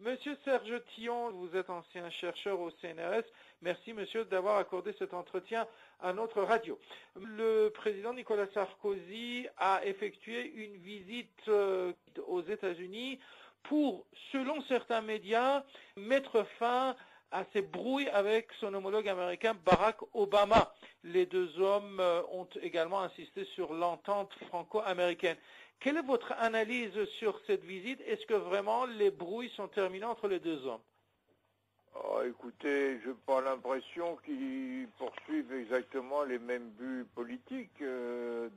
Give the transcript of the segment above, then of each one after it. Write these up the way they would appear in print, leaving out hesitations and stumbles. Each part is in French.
Monsieur Serge Tillon, vous êtes ancien chercheur au CNRS. Merci, monsieur, d'avoir accordé cet entretien à notre radio. Le président Nicolas Sarkozy a effectué une visite aux États-Unis pour, selon certains médias, mettre fin à ces brouilles avec son homologue américain Barack Obama. Les deux hommes ont également insisté sur l'entente franco-américaine. Quelle est votre analyse sur cette visite? Est-ce que vraiment les brouilles sont terminées entre les deux hommes? Écoutez, je n'ai pas l'impression qu'ils poursuivent exactement les mêmes buts politiques. Il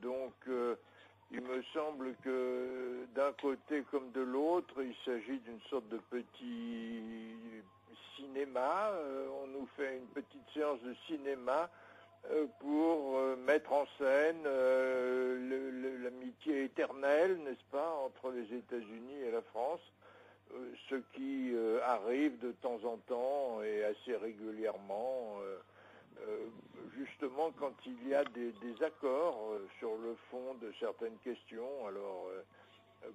me semble que d'un côté comme de l'autre, il s'agit d'une sorte de petit cinéma. On nous fait une petite séance de cinéma pour mettre en scène l'amitié éternelle, n'est-ce pas, entre les États-Unis et la France, ce qui arrive de temps en temps et assez régulièrement, justement quand il y a des accords sur le fond de certaines questions. Alors,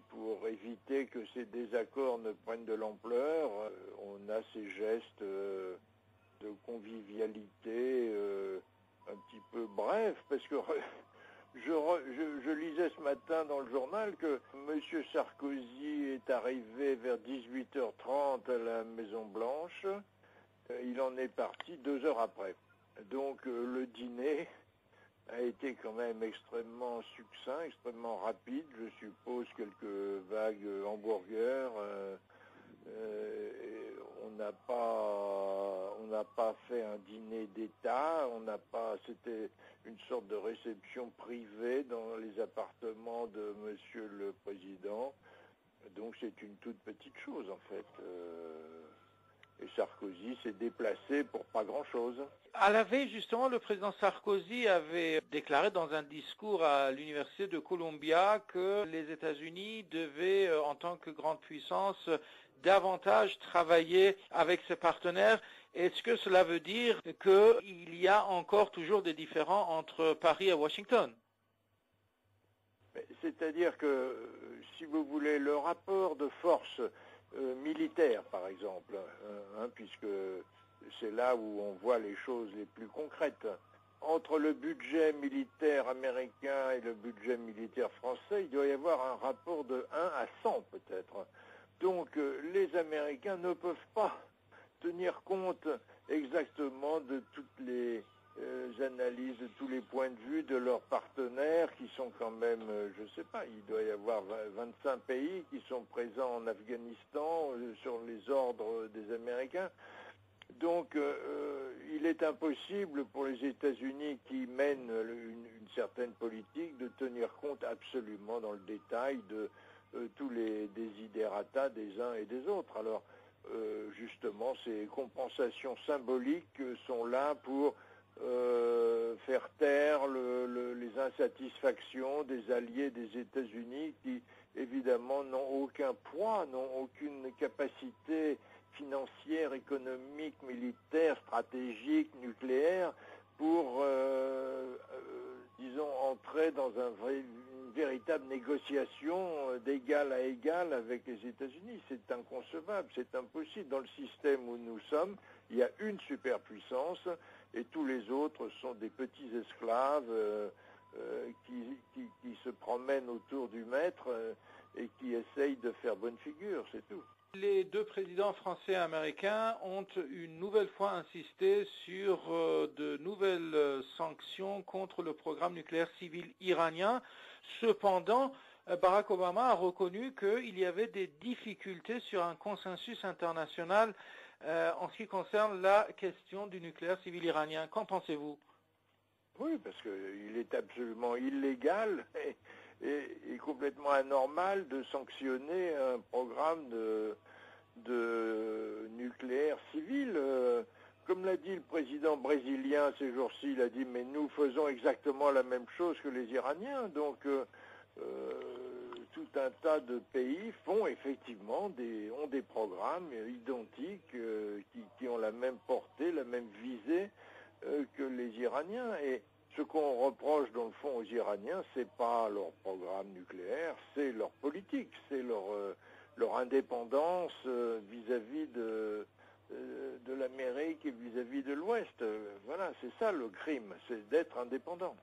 pour éviter que ces désaccords ne prennent de l'ampleur, on a ces gestes de convivialité un petit peu brefs, parce que je lisais ce matin dans le journal que M. Sarkozy est arrivé vers 18h30 à la Maison-Blanche. Il en est parti 2 heures après. Donc le dîner a été quand même extrêmement succinct, extrêmement rapide. Je suppose quelques vagues hamburgers. On n'a pas fait un dîner d'État, c'était une sorte de réception privée dans les appartements de Monsieur le Président. Donc c'est une toute petite chose en fait. Et Sarkozy s'est déplacé pour pas grand-chose. À la veille, justement, le président Sarkozy avait déclaré dans un discours à l'université de Columbia que les États-Unis devaient, en tant que grande puissance, davantage travailler avec ses partenaires. Est-ce que cela veut dire qu'il y a encore toujours des différends entre Paris et Washington? C'est-à-dire que, si vous voulez, le rapport de force militaire, par exemple, puisque c'est là où on voit les choses les plus concrètes, entre le budget militaire américain et le budget militaire français, il doit y avoir un rapport de 1 à 100 peut-être. Donc les Américains ne peuvent pas tenir compte exactement de toutes les analyses, de tous les points de vue de leurs partenaires qui sont quand même, je ne sais pas, il doit y avoir 25 pays qui sont présents en Afghanistan sur les ordres des Américains. Donc il est impossible pour les États-Unis qui mènent une certaine politique de tenir compte absolument dans le détail de tous les desiderata des uns et des autres. Alors justement, ces compensations symboliques sont là pour faire taire les insatisfactions des alliés des États-Unis qui, évidemment, n'ont aucun poids, n'ont aucune capacité financière, économique, militaire, stratégique, nucléaire, pour, disons, entrer dans une véritable négociation d'égal à égal avec les États-Unis. C'est inconcevable, c'est impossible. Dans le système où nous sommes, il y a une superpuissance et tous les autres sont des petits esclaves qui se promènent autour du maître et qui essayent de faire bonne figure, c'est tout. Les deux présidents français et américains ont une nouvelle fois insisté sur de nouvelles sanctions contre le programme nucléaire civil iranien. Cependant, Barack Obama a reconnu qu'il y avait des difficultés sur un consensus international en ce qui concerne la question du nucléaire civil iranien. Qu'en pensez-vous? Oui, parce qu'il est absolument illégal et complètement anormal de sanctionner un programme de nucléaire civil. Comme l'a dit le président brésilien ces jours-ci, il a dit mais nous faisons exactement la même chose que les Iraniens. Donc tout un tas de pays font effectivement ont des programmes identiques qui ont la même portée, la même visée que les Iraniens. Et ce qu'on reproche dans le fond aux Iraniens, c'est pas leur programme nucléaire, c'est leur politique, c'est leur leur indépendance vis-à-vis de l'Amérique et vis-à-vis de l'Ouest. Voilà, c'est ça le crime, c'est d'être indépendant.